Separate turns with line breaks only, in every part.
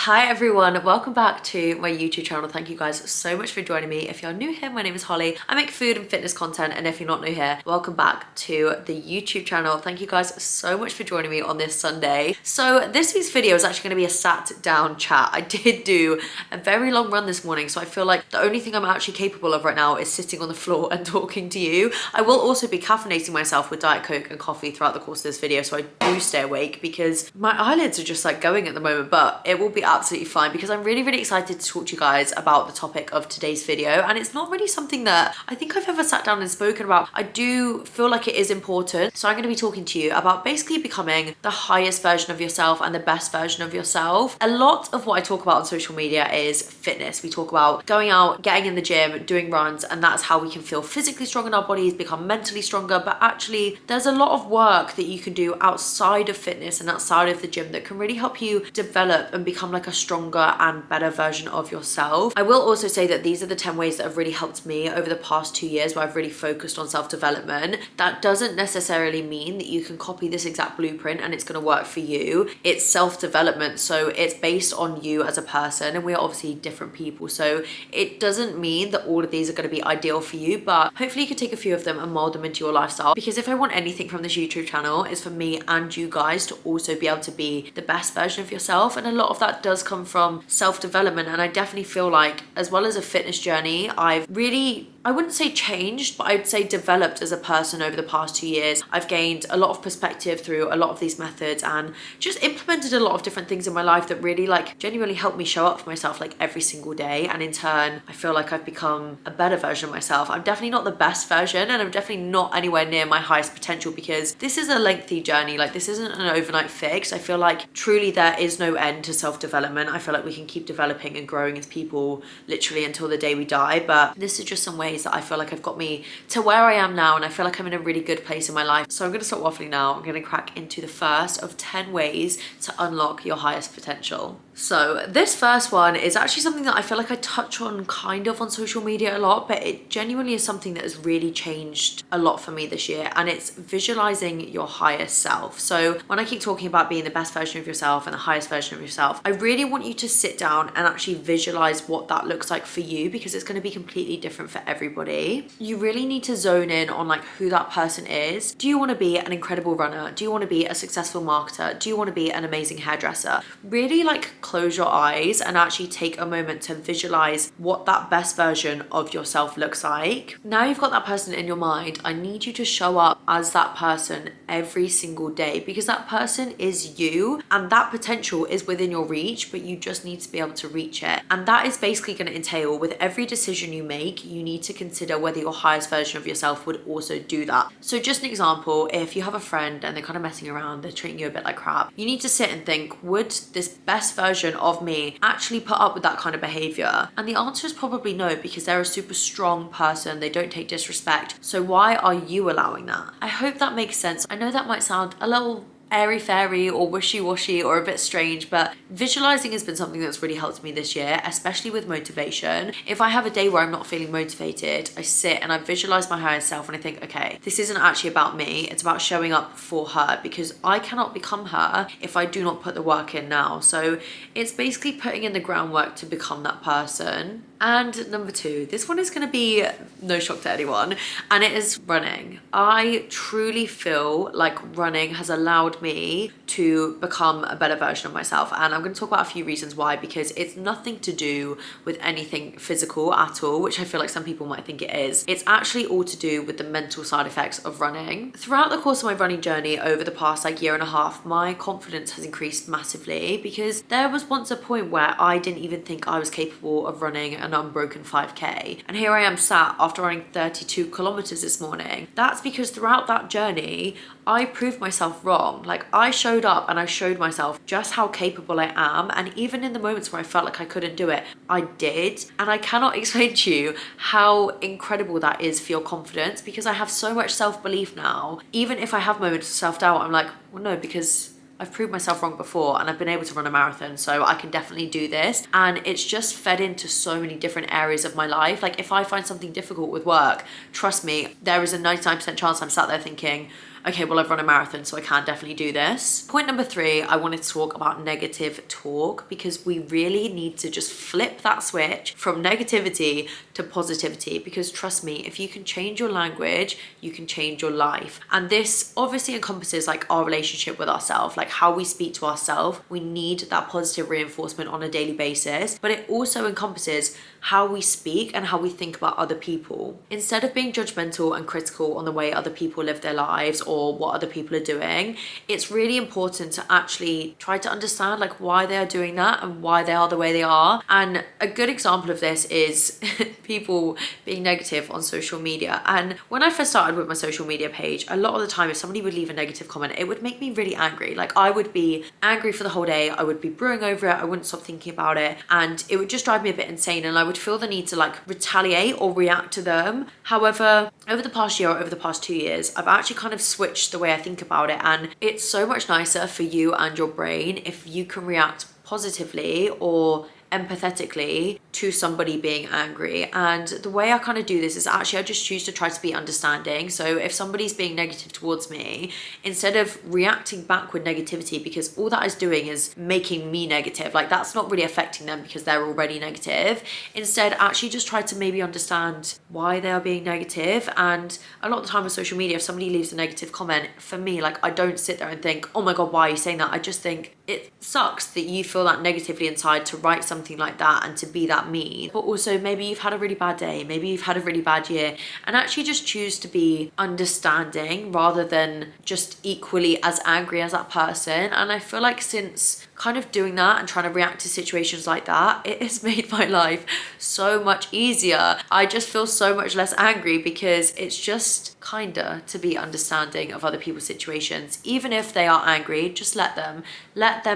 Hi everyone, welcome back to my YouTube channel. Thank you guys so much for joining me. If you're new here, my name is Holly. I make food and fitness content, and if you're not new here, welcome back to the YouTube channel. Thank you guys so much for joining me on this Sunday. So this week's video is actually going to be a sat down chat. I did do a very long run this morning, so I feel like the only thing I'm actually capable of right now is sitting on the floor and talking to you. I will also be caffeinating myself with Diet Coke and coffee throughout the course of this video, so I do stay awake because my eyelids are just like going at the moment, but it will be absolutely fine because I'm really excited to talk to you guys about the topic of today's video. And it's not really something that I think I've ever sat down and spoken about. I do feel like it is important, so I'm going to be talking to you about basically becoming the highest version of yourself and the best version of yourself. A lot of what I talk about on social media is fitness. We talk about going out, getting in the gym, doing runs, and that's how we can feel physically strong in our bodies, become mentally stronger. But actually there's a lot of work that you can do outside of fitness and outside of the gym that can really help you develop and become like a stronger and better version of yourself. I will also say that these are the 10 ways that have really helped me over the past 2 years where I've really focused on self-development. That doesn't necessarily mean that you can copy this exact blueprint and it's going to work for you. It's self-development, so it's based on you as a person, and we're obviously different people, so it doesn't mean that all of these are going to be ideal for you, but hopefully you can take a few of them and mold them into your lifestyle. Because if I want anything from this YouTube channel, is for me and you guys to also be able to be the best version of yourself, and a lot of that does come from self-development. And I definitely feel like, as well as a fitness journey, I've really, I wouldn't say changed, but I'd say developed as a person over the past 2 years. I've gained a lot of perspective through a lot of these methods and just implemented a lot of different things in my life that really like genuinely helped me show up for myself like every single day. And in turn, I feel like I've become a better version of myself. I'm definitely not the best version, and I'm definitely not anywhere near my highest potential because this is a lengthy journey. Like, this isn't an overnight fix. I feel like truly there is no end to self-development. I feel like we can keep developing and growing as people literally until the day we die, but this is just some ways that I feel like have got me to where I am now, and I feel like I'm in a really good place in my life. So I'm going to stop waffling now. I'm going to crack into the first of 10 ways to unlock your highest potential. So this first one is actually something that I feel like I touch on kind of on social media a lot, but it genuinely is something that has really changed a lot for me this year, and it's visualizing your highest self. So when I keep talking about being the best version of yourself and the highest version of yourself, I really want you to sit down and actually visualize what that looks like for you, because it's going to be completely different for everybody. You really need to zone in on like who that person is. Do you want to be an incredible runner? Do you want to be a successful marketer? Do you want to be an amazing hairdresser? Really like close your eyes and actually take a moment to visualize what that best version of yourself looks like. Now you've got that person in your mind, I need you to show up as that person every single day, because that person is you and that potential is within your reach, but you just need to be able to reach it. And that is basically going to entail, with every decision you make, you need to consider whether your highest version of yourself would also do that. So just an example, if you have a friend and they're kind of messing around, they're treating you a bit like crap, you need to sit and think, would this best version of me actually put up with that kind of behavior? And the answer is probably no, because they're a super strong person, they don't take disrespect, so why are you allowing that? I hope that makes sense. I know that might sound a little airy-fairy or wishy-washy or a bit strange, but visualizing has been something that's really helped me this year, especially with motivation. If I have a day where I'm not feeling motivated, I sit and I visualize my higher self and I think, okay, this isn't actually about me, it's about showing up for her, because I cannot become her if I do not put the work in now. So it's basically putting in the groundwork to become that person. And number 2, this one is going to be no shock to anyone, and it is running. I truly feel like running has allowed me to become a better version of myself, and I'm going to talk about a few reasons why, because it's nothing to do with anything physical at all, which I feel like some people might think it is. It's actually all to do with the mental side effects of running. Throughout the course of my running journey over the past like year and a half, my confidence has increased massively, because there was once a point where I didn't even think I was capable of running an unbroken 5k, and here I am sat after running 32 kilometers this morning. That's because throughout that journey I proved myself wrong. Like, I showed up and I showed myself just how capable I am, and even in the moments where I felt like I couldn't do it, I did. And I cannot explain to you how incredible that is for your confidence, because I have so much self-belief now. Even if I have moments of self-doubt, I'm like, well, no, because I've proved myself wrong before and I've been able to run a marathon, so I can definitely do this. And it's just fed into so many different areas of my life. Like, if I find something difficult with work, trust me, there is a 99% chance I'm sat there thinking, okay, well, I've run a marathon, so I can definitely do this. Point number 3, I wanted to talk about negative talk, because we really need to just flip that switch from negativity to positivity, because trust me, if you can change your language, you can change your life. And this obviously encompasses like our relationship with ourselves, like how we speak to ourselves. We need that positive reinforcement on a daily basis, but it also encompasses how we speak and how we think about other people. Instead of being judgmental and critical on the way other people live their lives or what other people are doing, it's really important to actually try to understand like why they are doing that and why they are the way they are. And a good example of this is people being negative on social media. And when I first started with my social media page, a lot of the time if somebody would leave a negative comment, it would make me really angry. Like I would be angry for the whole day, I would be brewing over it, I wouldn't stop thinking about it, and it would just drive me a bit insane, and I would feel the need to like retaliate or react to them. However, over the past year or over the past 2 years, I've actually kind of switched the way I think about it, and it's so much nicer for you and your brain if you can react positively or empathetically to somebody being angry. And the way I kind of do this is actually I just choose to try to be understanding. So if somebody's being negative towards me, instead of reacting back with negativity, because all that is doing is making me negative, like that's not really affecting them because they're already negative, instead actually just try to maybe understand why they are being negative. And a lot of the time on social media, if somebody leaves a negative comment, for me, like I don't sit there and think, oh my god, why are you saying that? I just think it sucks that you feel that negatively inside to write something like that and to be that mean. But also maybe you've had a really bad day, maybe you've had a really bad year, and actually just choose to be understanding rather than just equally as angry as that person. And I feel like since kind of doing that and trying to react to situations like that, it has made my life so much easier. I just feel so much less angry because it's just kinder to be understanding of other people's situations. Even if they are angry, just let them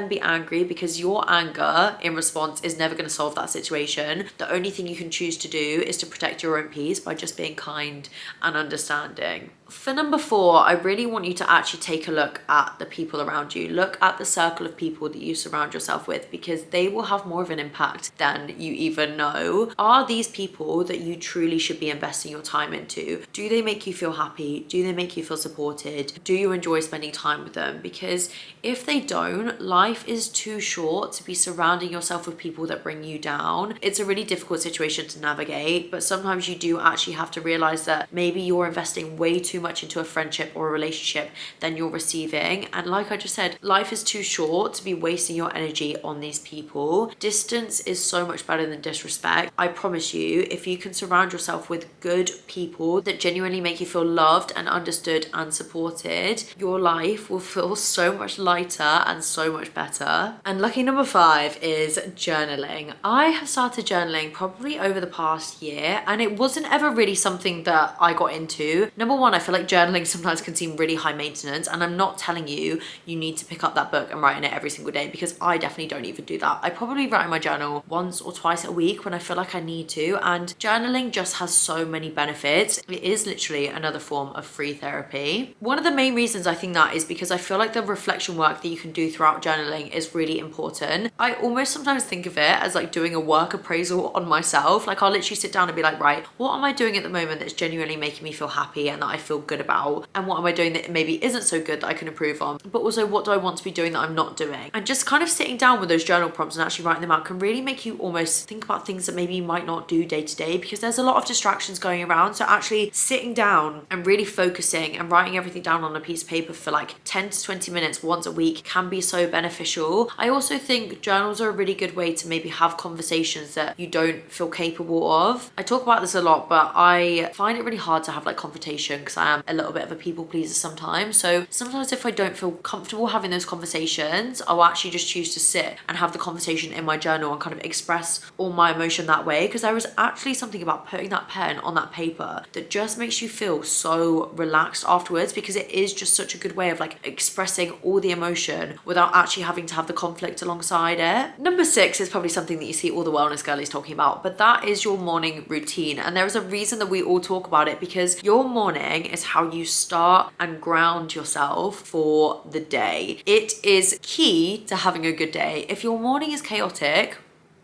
be angry, because your anger in response is never going to solve that situation. The only thing you can choose to do is to protect your own peace by just being kind and understanding. For number 4, I really want you to actually take a look at the people around you. Look at the circle of people that you surround yourself with, because they will have more of an impact than you even know. Are these people that you truly should be investing your time into? Do they make you feel happy? Do they make you feel supported? Do you enjoy spending time with them? Because if they don't, life is too short to be surrounding yourself with people that bring you down. It's a really difficult situation to navigate, but sometimes you do actually have to realize that maybe you're investing way too much into a friendship or a relationship than you're receiving. And like I just said, life is too short to be wasting your energy on these people. Distance is so much better than disrespect. I promise you, if you can surround yourself with good people that genuinely make you feel loved and understood and supported, your life will feel so much lighter and so much better. And lucky number 5 is journaling. I have started journaling probably over the past year, and it wasn't ever really something that I got into. Number 1, I feel like journaling sometimes can seem really high maintenance, and I'm not telling you need to pick up that book and write in it every single day, because I definitely don't even do that. I probably write in my journal once or twice a week when I feel like I need to, and journaling just has so many benefits. It is literally another form of free therapy. One of the main reasons I think that is because I feel like the reflection work that you can do throughout journaling is really important. I almost sometimes think of it as like doing a work appraisal on myself. Like I'll literally sit down and be like, right, what am I doing at the moment that's genuinely making me feel happy and that I feel good about? And what am I doing that maybe isn't so good that I can improve on? But also, what do I want to be doing that I'm not doing? And just kind of sitting down with those journal prompts and actually writing them out can really make you almost think about things that maybe you might not do day to day, because there's a lot of distractions going around. So actually sitting down and really focusing and writing everything down on a piece of paper for like 10 to 20 minutes once a week can be so beneficial. I also think journals are a really good way to maybe have conversations that you don't feel capable of. I talk about this a lot, but I find it really hard to have like confrontation because I am a little bit of a people pleaser sometimes. So sometimes if I don't feel comfortable having those conversations, I'll actually just choose to sit and have the conversation in my journal and kind of express all my emotion that way, because there is actually something about putting that pen on that paper that just makes you feel so relaxed afterwards, because it is just such a good way of like expressing all the emotion without actually having to have the conflict alongside it. Number 6 is probably something that you see all the wellness girlies talking about, but that is your morning routine. And there is a reason that we all talk about it, because your morning is how you start and ground yourself for the day. It is key to having a good day. If your morning is chaotic,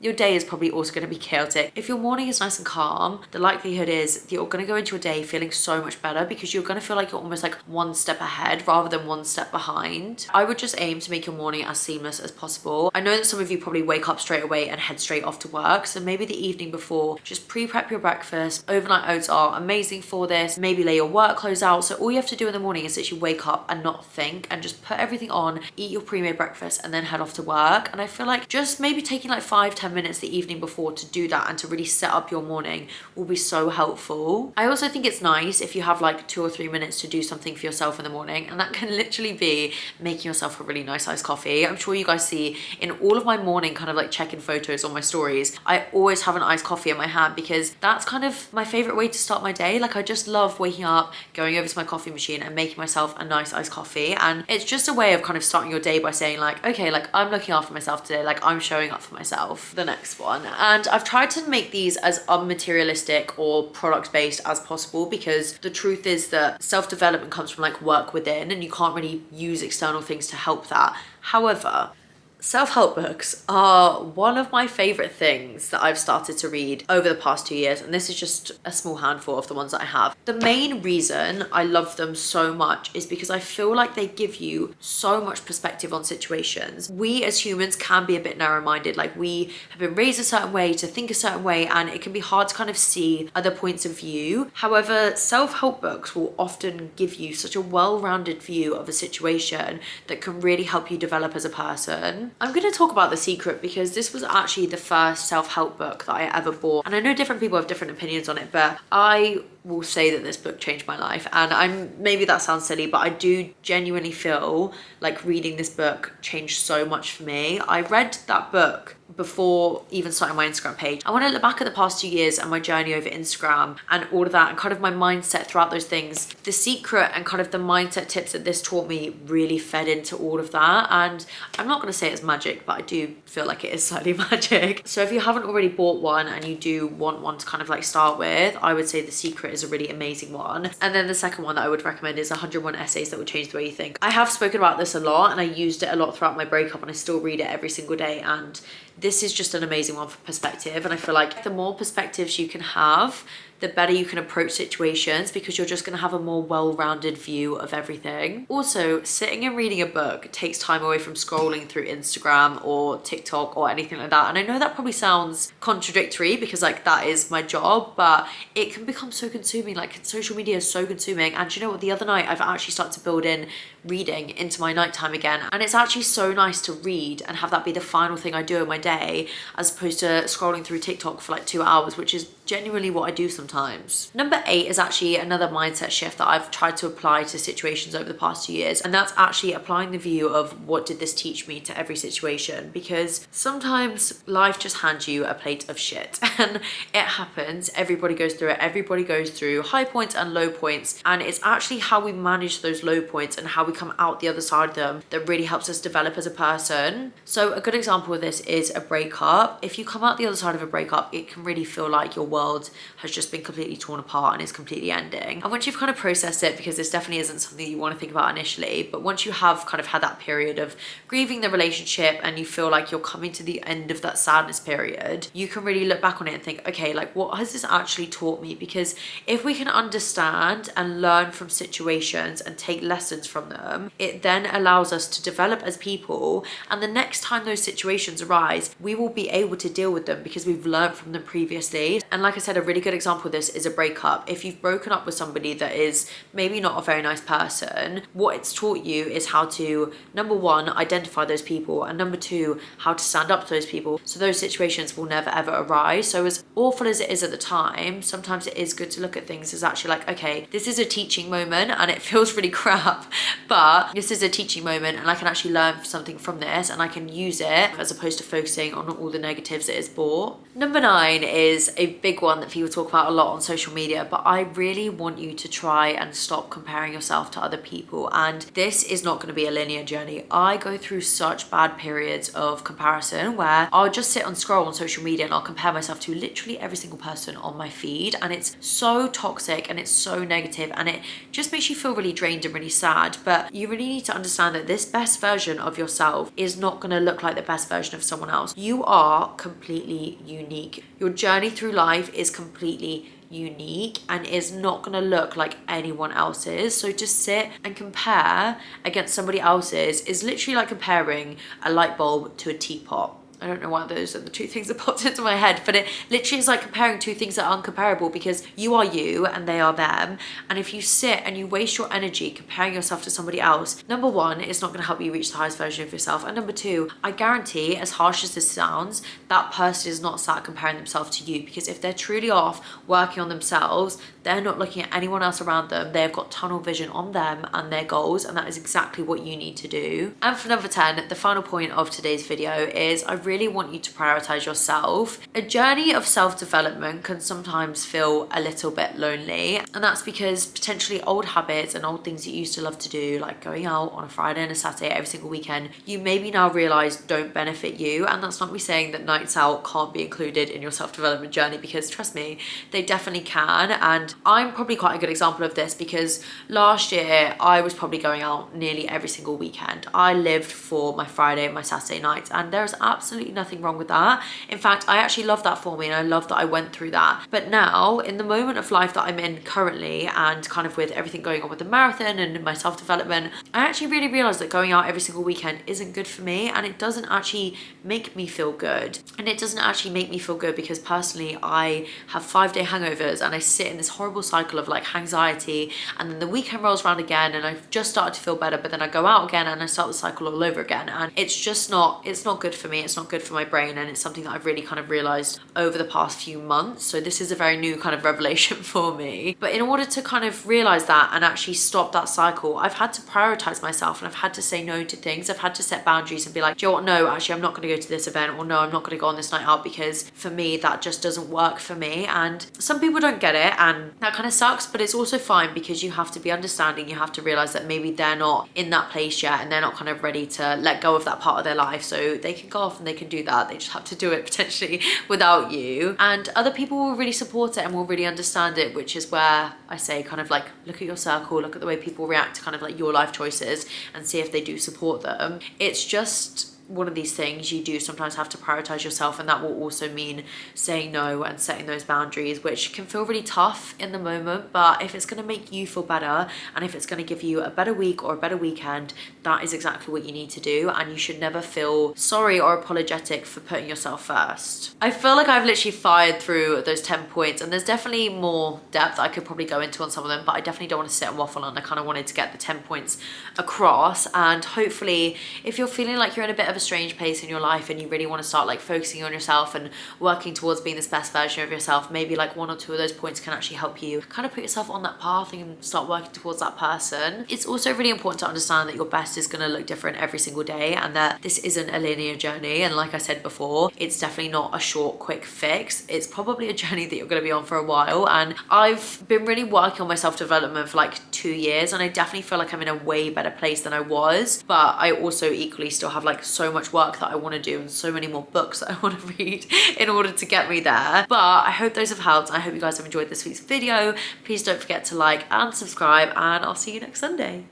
your day is probably also going to be chaotic. If your morning is nice and calm, the likelihood is that you're going to go into your day feeling so much better because you're going to feel like you're almost like one step ahead rather than one step behind. I would just aim to make your morning as seamless as possible. I know that some of you probably wake up straight away and head straight off to work, so maybe the evening before, just pre-prep your breakfast. Overnight oats are amazing for this. Maybe lay your work clothes out. So all you have to do in the morning is that you wake up and not think and just put everything on, eat your pre-made breakfast and then head off to work. And I feel like just maybe taking like 5-10 minutes the evening before to do that and to really set up your morning will be so helpful. I also think it's nice if you have like 2 or 3 minutes to do something for yourself in the morning, and that can literally be making yourself a really nice iced coffee. I'm sure you guys see in all of my morning kind of like check-in photos on my stories, I always have an iced coffee in my hand because that's kind of my favorite way to start my day. Like I just love waking up, going over to my coffee machine and making myself a nice iced coffee. And it's just a way of kind of starting your day by saying like, okay, like I'm looking after myself today, like I'm showing up for myself. The next one, and I've tried to make these as unmaterialistic or product based as possible because the truth is that self-development comes from like work within and you can't really use external things to help that. However, self-help books are one of my favorite things that I've started to read over the past 2 years, and this is just a small handful of the ones that I have. The main reason I love them so much is because I feel like they give you so much perspective on situations. We as humans can be a bit narrow-minded, like we have been raised a certain way to think a certain way, and it can be hard to kind of see other points of view. However, self-help books will often give you such a well-rounded view of a situation that can really help you develop as a person. I'm going to talk about The Secret because this was actually the first self-help book that I ever bought, and I know different people have different opinions on it, but I will say that this book changed my life. And maybe that sounds silly, but I do genuinely feel like reading this book changed so much for me. I read that book before even starting my Instagram page. I want to look back at the past 2 years and my journey over Instagram and all of that and kind of my mindset throughout those things. The Secret and kind of the mindset tips that this taught me really fed into all of that. And I'm not going to say it's magic, but I do feel like it is slightly magic. So if you haven't already bought one and you do want one to kind of like start with, I would say The Secret is a really amazing one. And then the second one that I would recommend is 101 Essays That Would Change the Way You Think. I have spoken about this a lot and I used it a lot throughout my breakup, and I still read it every single day, and this is just an amazing one for perspective. And I feel like the more perspectives you can have, the better you can approach situations because you're just going to have a more well-rounded view of everything. Also, sitting and reading a book takes time away from scrolling through Instagram or TikTok or anything like that. And I know that probably sounds contradictory because like that is my job, but it can become so consuming. Like social media is so consuming. And you know what? The other night I've actually started to build in reading into my nighttime again. And it's actually so nice to read and have that be the final thing I do in my day as opposed to scrolling through TikTok for like 2 hours, which is genuinely what I do sometimes. Number 8 is actually another mindset shift that I've tried to apply to situations over the past 2 years, and that's actually applying the view of what did this teach me to every situation, because sometimes life just hands you a plate of shit and it happens. Everybody goes through it. Everybody goes through high points and low points, and it's actually how we manage those low points and how we come out the other side of them that really helps us develop as a person. So a good example of this is a breakup. If you come out the other side of a breakup, it can really feel like your world has just been completely torn apart and is completely ending. And once you've kind of processed it, because this definitely isn't something you want to think about initially, but once you have kind of had that period of grieving the relationship and you feel like you're coming to the end of that sadness period, you can really look back on it and think, okay, like what has this actually taught me? Because if we can understand and learn from situations and take lessons from them, it then allows us to develop as people, and the next time those situations arise, we will be able to deal with them because we've learned from them previously. And like I said, a really good example of this is a breakup. If you've broken up with somebody that is maybe not a very nice person, what it's taught you is how to, number one, identify those people, and number two, how to stand up to those people so those situations will never ever arise. So as awful as it is at the time, sometimes it is good to look at things as actually like, okay, this is a teaching moment and it feels really crap, but this is a teaching moment and I can actually learn something from this and I can use it as opposed to focusing on all the negatives it has brought. Number 9 is a big one that people talk about a lot on social media, but I really want you to try and stop comparing yourself to other people. And this is not going to be a linear journey. I go through such bad periods of comparison where I'll just sit and scroll on social media and I'll compare myself to literally every single person on my feed, and it's so toxic and it's so negative, and it just makes you feel really drained and really sad. But you really need to understand that this best version of yourself is not going to look like the best version of someone else. You are completely unique. Your journey through life is completely unique and is not going to look like anyone else's. So to sit and compare against somebody else's is literally like comparing a light bulb to a teapot. I don't know why those are the two things that popped into my head, but it literally is like comparing two things that are uncomparable, because you are you and they are them. And if you sit and you waste your energy comparing yourself to somebody else, number one, it's not going to help you reach the highest version of yourself. And number two, I guarantee, as harsh as this sounds, that person is not sat comparing themselves to you, because if they're truly off working on themselves, they're not looking at anyone else around them. They've got tunnel vision on them and their goals, and that is exactly what you need to do. And for number 10, the final point of today's video is I really want you to prioritize yourself. A journey of self-development can sometimes feel a little bit lonely, and that's because potentially old habits and old things that you used to love to do, like going out on a Friday and a Saturday every single weekend, you maybe now realize don't benefit you. And that's not me saying that nights out can't be included in your self-development journey, because trust me, they definitely can. And I'm probably quite a good example of this, because last year I was probably going out nearly every single weekend. I lived for my Friday and my Saturday nights, and there's absolutely nothing wrong with that. In fact, I actually love that for me, and I love that I went through that. But now, in the moment of life that I'm in currently, and kind of with everything going on with the marathon and my self-development, I actually really realized that going out every single weekend isn't good for me, and it doesn't actually make me feel good. And it doesn't actually make me feel good because personally I have 5-day hangovers, and I sit in this horrible cycle of like anxiety, and then the weekend rolls around again and I've just started to feel better, but then I go out again and I start the cycle all over again, and it's just not, it's not good for me. It's not good for my brain, and it's something that I've really kind of realized over the past few months. So this is a very new kind of revelation for me. But in order to kind of realize that and actually stop that cycle, I've had to prioritize myself, and I've had to say no to things. I've had to set boundaries and be like, do you know what? No, actually I'm not going to go to this event, or no, I'm not going to go on this night out, because for me that just doesn't work for me. And some people don't get it, and that kind of sucks, but it's also fine, because you have to be understanding. You have to realize that maybe they're not in that place yet, and they're not kind of ready to let go of that part of their life, so they can go off and they can do that. They just have to do it potentially without you, and other people will really support it and will really understand it, which is where I say kind of like look at your circle, look at the way people react to kind of like your life choices, and see if they do support them. It's just one of these things. You do sometimes have to prioritize yourself, and that will also mean saying no and setting those boundaries, which can feel really tough in the moment. But if it's going to make you feel better, and if it's going to give you a better week or a better weekend, that is exactly what you need to do. And you should never feel sorry or apologetic for putting yourself first. I feel like I've literally fired through those 10 points, and there's definitely more depth I could probably go into on some of them, but I definitely don't want to sit and waffle on. I kind of wanted to get the 10 points across, and hopefully if you're feeling like you're in a bit of a strange place in your life and you really want to start like focusing on yourself and working towards being this best version of yourself, maybe like 1 or 2 of those points can actually help you kind of put yourself on that path and start working towards that person. It's also really important to understand that your best is going to look different every single day, and that this isn't a linear journey. And like I said before, it's definitely not a short quick fix. It's probably a journey that you're going to be on for a while, and I've been really working on my self-development for like 2 years, and I definitely feel like I'm in a way better place than I was. But I also equally still have like so much work that I want to do, and so many more books that I want to read in order to get me there. But I hope those have helped. I hope you guys have enjoyed this week's video. Please don't forget to like and subscribe, and I'll see you next Sunday.